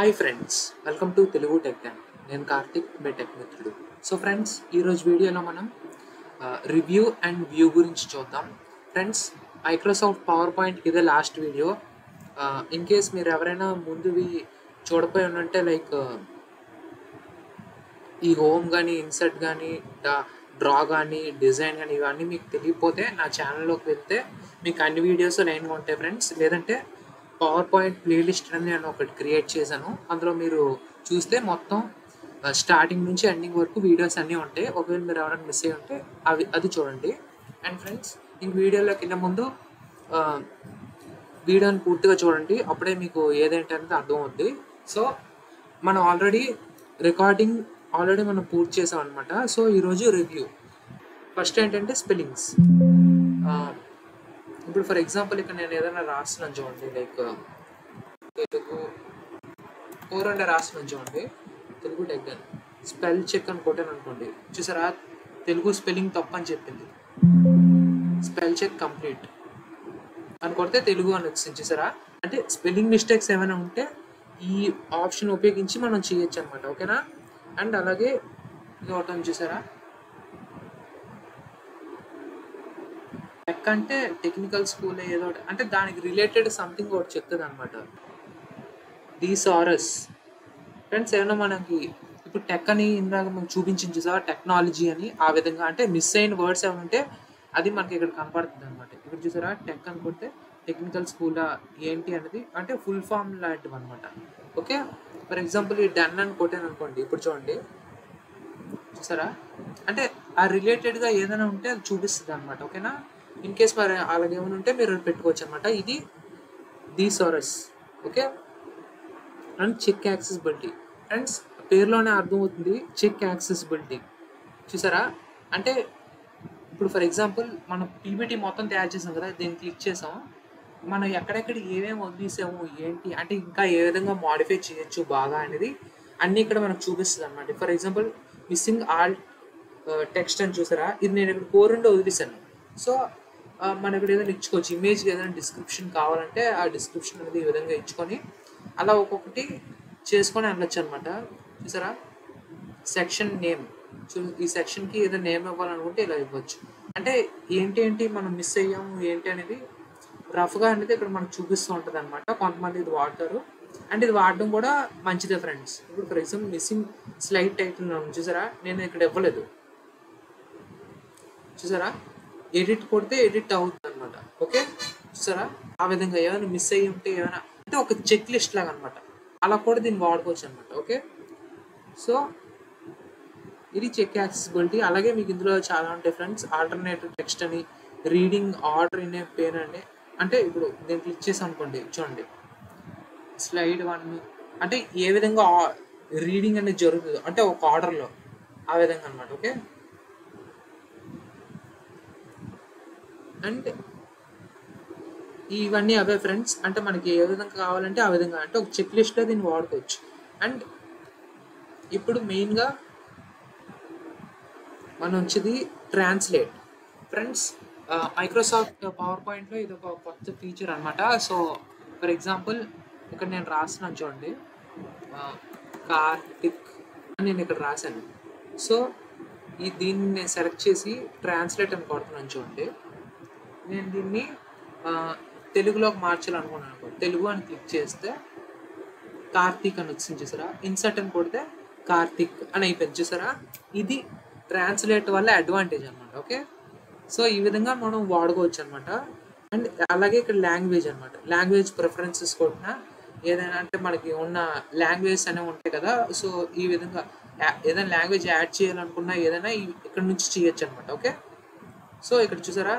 Hi friends, welcome to Telugu tech time. నేను కార్తిక్, మీ tech మిత్రుడు. So friends, ఈరోజు వీడియోలో మనం రివ్యూ అండ్ వ్యూ గురించి చూద్దాం. ఫ్రెండ్స్, మైక్రోసాఫ్ట్ పవర్ పాయింట్ ఇదే లాస్ట్ వీడియో. ఇన్ కేస్ మీరు ఎవరైనా ముందువి చూడపోయి ఉంటే లైక్ ఈ హోమ్ కానీ ఇన్సర్ట్ కానీ డ్రా కానీ డిజైన్ కానీ ఇవన్నీ మీకు తెలియకపోతే నా ఛానల్లోకి వెళ్తే మీకు అన్ని వీడియోస్ లైన్గా ఉంటాయి ఫ్రెండ్స్. లేదంటే పవర్ పాయింట్ ప్లేలిస్ట్ అని నేను ఒకటి క్రియేట్ చేశాను. అందులో మీరు చూస్తే మొత్తం స్టార్టింగ్ నుంచి ఎండింగ్ వరకు వీడియోస్ అన్నీ ఉంటాయి. ఒకవేళ మీరు ఎవరైనా మిస్ అయ్యి ఉంటే అది చూడండి. అండ్ ఫ్రెండ్స్, ఇంక వీడియోలో కింద ముందు వీడియోని పూర్తిగా చూడండి, అప్పుడే మీకు ఏదేంటి అనేది అర్థమవుద్ది. సో మనం రికార్డింగ్ ఆల్రెడీ మనం పూర్తి చేసాం అనమాట. సో ఈరోజు రివ్యూ. ఫస్ట్ ఏంటంటే స్పెల్లింగ్స్. ఇప్పుడు ఫర్ ఎగ్జాంపుల్ ఇక్కడ నేను ఏదైనా రాస్తున్నాను చూడండి, లైక్ తెలుగు 400 రాస్తున్నాను చూడండి, తెలుగు టెక్ అని స్పెల్ చెక్ అని కొట్టాను అనుకోండి. చూసారా, తెలుగు స్పెల్లింగ్ తప్పు అని చెప్పింది. స్పెల్ చెక్ కంప్లీట్ అని కొడితే తెలుగు అని వచ్చింది. చూసారా, అంటే స్పెల్లింగ్ మిస్టేక్స్ ఏమైనా ఉంటే ఈ ఆప్షన్ ఉపయోగించి మనం చేయొచ్చు అనమాట. ఓకేనా? అండ్ అలాగే ఇది ఒకటి చూసారా, టెక్ అంటే టెక్నికల్ స్కూల్ ఏదో అంటే దానికి రిలేటెడ్ సంథింగ్ ఒకటి చెప్తుంది అనమాట. థీసారస్ ఫ్రెండ్స్, ఏమైనా మనకి ఇప్పుడు టెక్ అని ఇందాక మనం చూపించింది చూసారా, టెక్నాలజీ అని ఆ విధంగా అంటే మిస్ అయిన వర్డ్స్ ఏమైనా ఉంటే అది మనకి ఇక్కడ కనపడుతుంది అనమాట. ఇక్కడ చూసారా, టెక్ అనుకుంటే టెక్నికల్ స్కూల్ ఏంటి అనేది అంటే ఫుల్ ఫామ్ లాంటివి అనమాట. ఓకే, ఫర్ ఎగ్జాంపుల్ ఈ డన్ అని కొట్టాను అనుకోండి. ఇప్పుడు చూడండి, చూసారా, అంటే ఆ రిలేటెడ్గా ఏదైనా ఉంటే అది చూపిస్తుంది అనమాట. ఓకేనా? ఇన్ కేస్ మరి అలాగేమైనా ఉంటే మీరు పెట్టుకోవచ్చు అనమాట. ఇది thesaurus. Okay, and check accessibility. Friends, పేరులోనే అర్థమవుతుంది చెక్ యాక్సెసిబిలిటీ. చూసారా, అంటే ఇప్పుడు ఫర్ ఎగ్జాంపుల్ మనం పీపీటీ మొత్తం తయారు చేసాం కదా, దీన్ని క్లిక్ చేసాం, మనం ఎక్కడెక్కడ ఏమేమి వదిలేసాము ఏంటి అంటే ఇంకా ఏ విధంగా మాడిఫై చేయొచ్చు బాగా అనేది అన్నీ ఇక్కడ మనకు చూపిస్తుంది అనమాట. For example missing all text అని చూసారా, ఇది నేను ఇక్కడ 4 వదిలేసాను. సో మనం ఇక్కడ ఏదైనా ఇచ్చుకోవచ్చు, ఇమేజ్కి ఏదైనా డిస్క్రిప్షన్ కావాలంటే ఆ డిస్క్రిప్షన్ అనేది ఈ విధంగా ఇచ్చుకొని అలా ఒక్కొక్కటి చేసుకొని అనొచ్చు అనమాట. చూసారా, సెక్షన్ నేమ్, ఈ సెక్షన్కి ఏదైనా నేమ్ ఇవ్వాలనుకుంటే ఇలా ఇవ్వచ్చు. అంటే ఏంటి మనం మిస్ అయ్యాము ఏంటి అనేది రఫ్గా అనేది ఇక్కడ మనకు చూపిస్తూ ఉంటుంది అనమాట. కొంతమంది ఇది వాడతారు అండ్ ఇది వాడడం కూడా మంచిదే ఫ్రెండ్స్. ఇప్పుడు for example missing slide title చూసారా, నేను ఇక్కడ ఇవ్వలేదు. చూసారా, ఎడిట్ కొడితే ఎడిట్ అవుతుంది అనమాట. ఓకే, చూసారా, ఆ విధంగా ఏమైనా మిస్ అయ్యి ఉంటే ఏమైనా అంటే ఒక చెక్ లిస్ట్ లాగా అనమాట, అలా కూడా దీన్ని వాడుకోవచ్చు అనమాట. ఓకే, సో ఇది చెక్ యాక్సెసిబిలిటీ. అలాగే మీకు ఇందులో చాలా ఉంటాయి ఫ్రెండ్స్. ఆల్టర్నేటివ్ టెక్స్ట్ అని, reading order in a pane అని, అంటే ఇప్పుడు నేను క్లిక్ చేసాను అనుకోండి, చూడండి స్లైడ్ 1 అంటే ఏ విధంగా రీడింగ్ అనేది జరుగుతుంది అంటే ఒక ఆర్డర్లో ఆ విధంగా అనమాట. ఓకే, అండ్ ఇవన్నీ అవే ఫ్రెండ్స్. అంటే మనకి ఏ విధంగా కావాలంటే ఆ విధంగా అంటే ఒక చెక్ లిస్ట్లో దీన్ని వాడుకోవచ్చు. అండ్ ఇప్పుడు మెయిన్గా మనం వచ్చేది ట్రాన్స్లేట్. ఫ్రెండ్స్, మైక్రోసాఫ్ట్ పవర్ పాయింట్లో ఇది ఒక కొత్త ఫీచర్ అనమాట. సో ఫర్ ఎగ్జాంపుల్ ఇక్కడ నేను రాస్తున్నాను చూడండి, కార్తిక్ అని నేను ఇక్కడ రాశాను. సో దీన్ని నేను సెలెక్ట్ చేసి ట్రాన్స్లేట్ అని కొడుతున్నాను చూడండి. నేను దీన్ని తెలుగులోకి మార్చాలనుకున్నాను అనుకో, తెలుగు అని క్లిక్ చేస్తే కార్తిక్ అని వచ్చింది. చూసారా, ఇన్సర్ట్ అని కొడితే కార్తిక్ అని అయిపోయింది. చూసారా, ఇది ట్రాన్స్లేట్ వల్ల అడ్వాంటేజ్ అనమాట. ఓకే, సో ఈ విధంగా మనం వాడుకోవచ్చు అనమాట. అండ్ అలాగే ఇక్కడ లాంగ్వేజ్ అనమాట, లాంగ్వేజ్ ప్రిఫరెన్సెస్ కొట్టినా ఏదైనా అంటే మనకి ఉన్న లాంగ్వేజ్ అనేవి ఉంటాయి కదా. సో ఈ విధంగా ఏదైనా లాంగ్వేజ్ యాడ్ చేయాలనుకున్నా ఏదైనా ఇక్కడ నుంచి చేయొచ్చు అనమాట. ఓకే, సో ఇక్కడ చూసారా,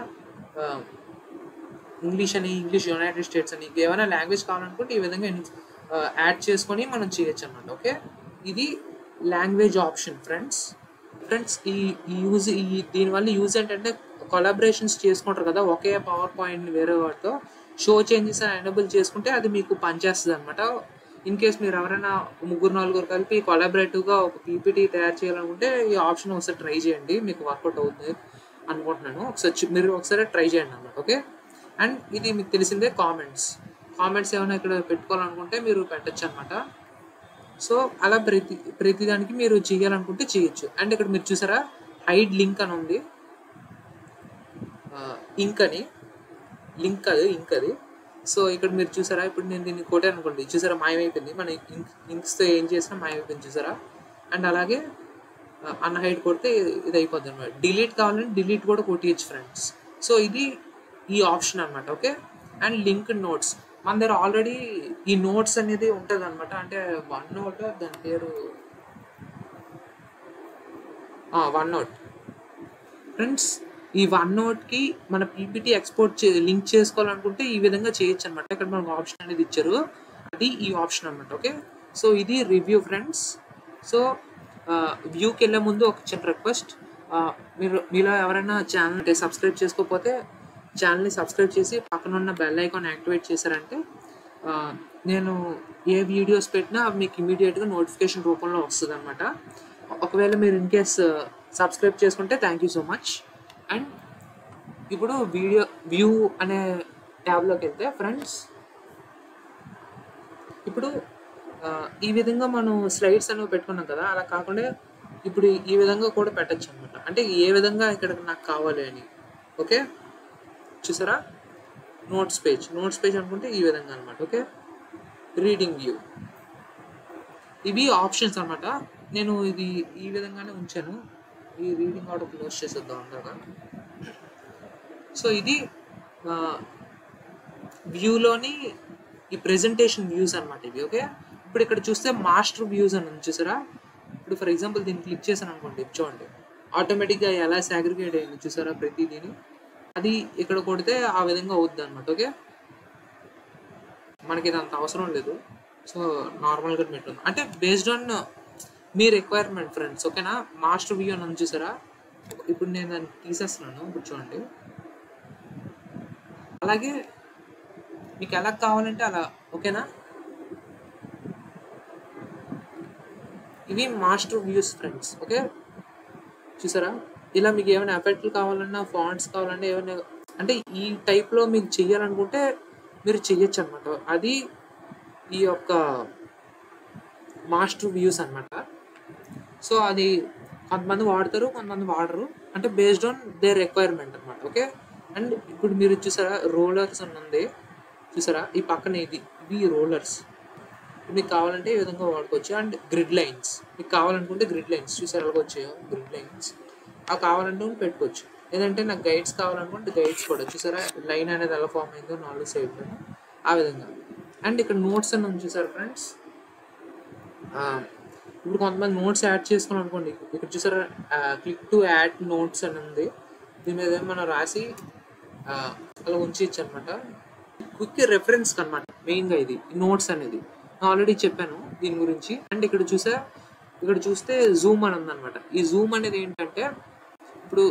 ఇంగ్లీష్ అని, ఇంగ్లీష్ యునైటెడ్ స్టేట్స్ అని, ఏమైనా లాంగ్వేజ్ కావాలనుకుంటే ఈ విధంగా యాడ్ చేసుకొని మనం చేయొచ్చు అనమాట. ఓకే, ఇది లాంగ్వేజ్ ఆప్షన్ ఫ్రెండ్స్. దీనివల్ల యూజ్ ఏంటంటే కొలాబరేషన్స్ చేసుకుంటారు కదా, ఒకే పవర్ పాయింట్ని వేరే వాటితో షో చేంజెస్ అని ఎనేబుల్ చేసుకుంటే అది మీకు పనిచేస్తుంది అనమాట. ఇన్ కేస్ మీరు ఎవరైనా 3-4 కలిపి కొలాబరేటివ్గా ఒక పీపీటీ తయారు చేయాలనుకుంటే ఈ ఆప్షన్ ఒకసారి ట్రై చేయండి, మీకు వర్కౌట్ అవుతుంది అనుకుంటున్నాను. మీరు ఒకసారి ట్రై చేయండి అన్నమాట. ఓకే, అండ్ ఇది మీకు తెలిసిందే కామెంట్స్ ఏమైనా ఇక్కడ పెట్టుకోవాలనుకుంటే మీరు పెట్టచ్చు అనమాట. సో అలా ప్రతిదానికి మీరు చేయాలనుకుంటే చేయొచ్చు. అండ్ ఇక్కడ మీరు చూసారా హైడ్ లింక్ అని ఉంది, ఇంక్ అని, లింక్ అది ఇంక్ అది. సో ఇక్కడ మీరు చూసారా, ఇప్పుడు నేను దీన్ని కొట్టాను అనుకోండి, చూసారా మాయమైపోయింది. మన ఇంక్స్తో ఏం చేసినా మాయమైపోయింది చూసారా. అండ్ అలాగే అన్హైడ్ కొడితే ఇది అయిపోద్ది అనమాట. డిలీట్ కావాలంటే డిలీట్ కూడా కొట్టియచ్చు ఫ్రెండ్స్. సో ఇది ఈ ఆప్షన్ అనమాట. ఓకే. అండ్ లింక్ నోట్స్ మన దగ్గర ఆల్రెడీ ఈ నోట్స్ అనేది ఉంటుంది అనమాట. అంటే వన్ నోట్, దాని పేరు వన్ నోట్ ఫ్రెండ్స్. ఈ వన్ నోట్కి మన పీపీటీ ఎక్స్పోర్ట్ లింక్ చేసుకోవాలనుకుంటే ఈ విధంగా చేయొచ్చు అనమాట. ఇక్కడ మనకు ఆప్షన్ అనేది ఇచ్చారు, అది ఈ ఆప్షన్ అనమాట. ఓకే. సో ఇది రివ్యూ ఫ్రెండ్స్. సో వ్యూకి వెళ్ళే ముందు ఒక చిన్న రిక్వెస్ట్, మీలో ఎవరైనా ఛానల్ సబ్స్క్రైబ్ చేసుకోకపోతే ఛానల్ని సబ్స్క్రైబ్ చేసి పక్కన ఉన్న బెల్ ఐకాన్ యాక్టివేట్ చేశారంటే నేను ఏ వీడియోస్ పెట్టినా అవి మీకు ఇమీడియట్గా నోటిఫికేషన్ రూపంలో వస్తుంది అనమాట. ఒకవేళ మీరు ఇన్ కేస్ సబ్స్క్రైబ్ చేసుకుంటే thank you so much. And ఇప్పుడు వ్యూ అనే ట్యాబ్లోకి వెళ్తే ఫ్రెండ్స్, ఇప్పుడు ఈ విధంగా మనం స్లైడ్స్ అనేవి పెట్టుకున్నాం కదా, అలా కాకుండా ఇప్పుడు ఈ విధంగా కూడా పెట్టచ్చు అనమాట. అంటే ఏ విధంగా ఇక్కడ నాకు కావాలి అని. ఓకే. చూసారా నోట్స్ పేజ్ అనుకుంటే ఈ విధంగా అనమాట. ఓకే. రీడింగ్ వ్యూ, ఇవి ఆప్షన్స్ అనమాట. నేను ఇది ఈ విధంగానే ఉంచాను. ఈ రీడింగ్ ఆర్డర్ క్లోజ్ చేసేద్దాం అందాక. సో ఇది వ్యూలోని ఈ ప్రెజెంటేషన్ వ్యూస్ అనమాట ఇవి. ఓకే. ఇప్పుడు ఇక్కడ చూస్తే మాస్టర్ వ్యూస్ అని ఉంది చూసారా. ఇప్పుడు ఫర్ ఎగ్జాంపుల్ దీన్ని క్లిక్ చేశాను అనుకోండి, చూడండి ఆటోమేటిక్గా ఎలా సాగ్రిగేట్ అయింది చూసారా ప్రతిదీని. అది ఇక్కడ కొడితే ఆ విధంగా అవుద్ది అనమాట. ఓకే. మనకి ఇది అంత అవసరం లేదు. సో నార్మల్గా పెట్టుకుందాం, అంటే based on me requirement friends. ఓకేనా. మాస్టర్ వ్యూ అని చూసారా. ఇప్పుడు నేను దాన్ని తీసేస్తున్నాను. ఇప్పుడు చూడండి, అలాగే మీకు ఎలా కావాలంటే అలా. ఓకేనా. ఇవి మాస్టర్ వ్యూస్ ఫ్రెండ్స్. ఓకే. చూసారా, ఇలా మీకు ఏమైనా ఎఫెక్ట్లు కావాలన్నా, ఫాంట్స్ కావాలన్నా, ఏమైనా అంటే ఈ టైప్లో మీకు చెయ్యాలనుకుంటే మీరు చెయ్యొచ్చు అనమాట. అది ఈ యొక్క మాస్టర్ వ్యూస్ అనమాట. సో అది కొంతమంది వాడతారు, కొంతమంది వాడరు, అంటే బేస్డ్ ఆన్ దేర్ రిక్వైర్మెంట్ అనమాట. ఓకే. అండ్ ఇప్పుడు మీరు చూసారా రోలర్స్ అని ఉంది చూసారా, ఈ పక్కన ఇవి రోలర్స్. మీకు కావాలంటే ఈ విధంగా వాడుకోవచ్చు. అండ్ గ్రిడ్ లైన్స్ మీకు కావాలనుకుంటే గ్రిడ్ లైన్స్ చూసారు అలాగ వచ్చాయో గ్రిడ్ లైన్స్, అవి కావాలంటే పెట్టుకోవచ్చు. లేదంటే నాకు గైడ్స్ కావాలనుకుంటే గైడ్స్ కూడా చూసారా, లైన్ అనేది ఎలా ఫామ్ అయిందో 4 సైడ్లో ఆ విధంగా. అండ్ ఇక్కడ నోట్స్ అని ఉంది చూసారు ఫ్రెండ్స్. ఇప్పుడు కొంతమంది నోట్స్ యాడ్ చేసుకోవాలి అనుకోండి, ఇక్కడ చూసారా క్లిక్ టు యాడ్ నోట్స్ అని ఉంది. దీని మీద మనం రాసి అలా ఉంచవచ్చు అనమాట. క్విక్ రెఫరెన్స్ అనమాట మెయిన్గా ఇది నోట్స్ అనేది. ఆల్రెడీ చెప్పాను దీని గురించి. అండ్ ఇక్కడ చూస్తే జూమ్ అని ఉందన్నమాట. ఈ జూమ్ అనేది ఏంటంటే, ఇప్పుడు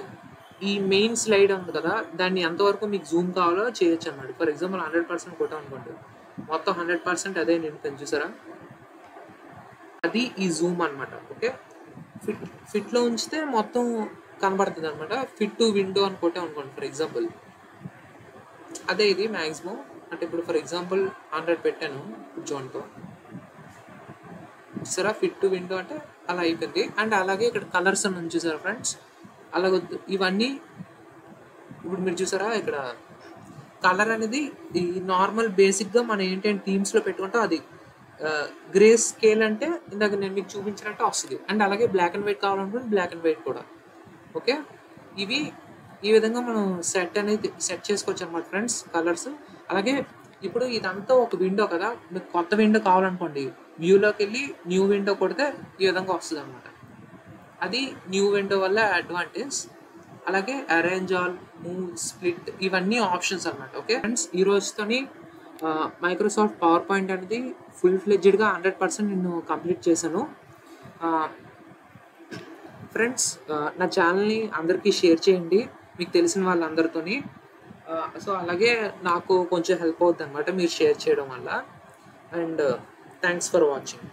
ఈ మెయిన్ స్లైడ్ ఉంది కదా, దాన్ని ఎంతవరకు మీకు జూమ్ కావాలో చేయొచ్చు అనమాట. ఫర్ ఎగ్జాంపుల్ 100% కొట్టాం అనుకోండి, మొత్తం 100% అదే నింపుతుంది చూసారా, అది ఈ జూమ్ అనమాట. ఓకే. ఫిట్లో ఉంచితే మొత్తం కనబడుతుంది అనమాట. ఫిట్ టు విండో అని కొట్టాం అనుకోండి ఫర్ ఎగ్జాంపుల్, అదే ఇది మ్యాక్సిమం. అంటే ఇప్పుడు ఫర్ ఎగ్జాంపుల్ 100 పెట్టాను జోన్తో చూసారా, ఫిట్ టు విండో అంటే అలా అయిపోయింది. అండ్ అలాగే ఇక్కడ కలర్స్ అని ఉంది చూసారా ఫ్రెండ్స్, అలాగే ఇవన్నీ ఇప్పుడు మీరు చూసారా ఇక్కడ కలర్ అనేది ఈ నార్మల్ బేసిక్గా మనం ఏంటంటే థీమ్స్లో పెట్టుకుంటే అది గ్రే స్కేల్ అంటే ఇందాక నేను మీకు చూపించినట్టు వస్తుంది. అండ్ అలాగే బ్లాక్ అండ్ వైట్ కావాలనుకుంటే బ్లాక్ అండ్ వైట్ కూడా. ఓకే. ఇవి ఈ విధంగా మనం సెట్ చేసుకోవచ్చు అనమాట ఫ్రెండ్స్ కలర్స్. అలాగే ఇప్పుడు ఇదంతా ఒక విండో కదా, మీకు కొత్త విండో కావాలనుకోండి, వ్యూలోకి వెళ్ళి న్యూ విండో కొడితే ఈ విధంగా వస్తుంది అనమాట. అది న్యూ విండో వల్ల అడ్వాంటేజ్. అలాగే అరేంజ్ ఆల్, మూవ్, స్ప్లిట్ ఇవన్నీ ఆప్షన్స్ అనమాట. ఓకే ఫ్రెండ్స్, ఈ రోజుతోని మైక్రోసాఫ్ట్ పవర్ పాయింట్ అనేది ఫుల్ ఫ్లెడ్జ్డ్గా 100% నేను కంప్లీట్ చేశాను ఫ్రెండ్స్. నా ఛానల్ని అందరికీ షేర్ చేయండి మీకు తెలిసిన వాళ్ళందరితోని. సో అలాగే నాకు కొంచెం హెల్ప్ అవుతుంది అనమాట మీరు షేర్ చేయడం వల్ల. And thanks for watching.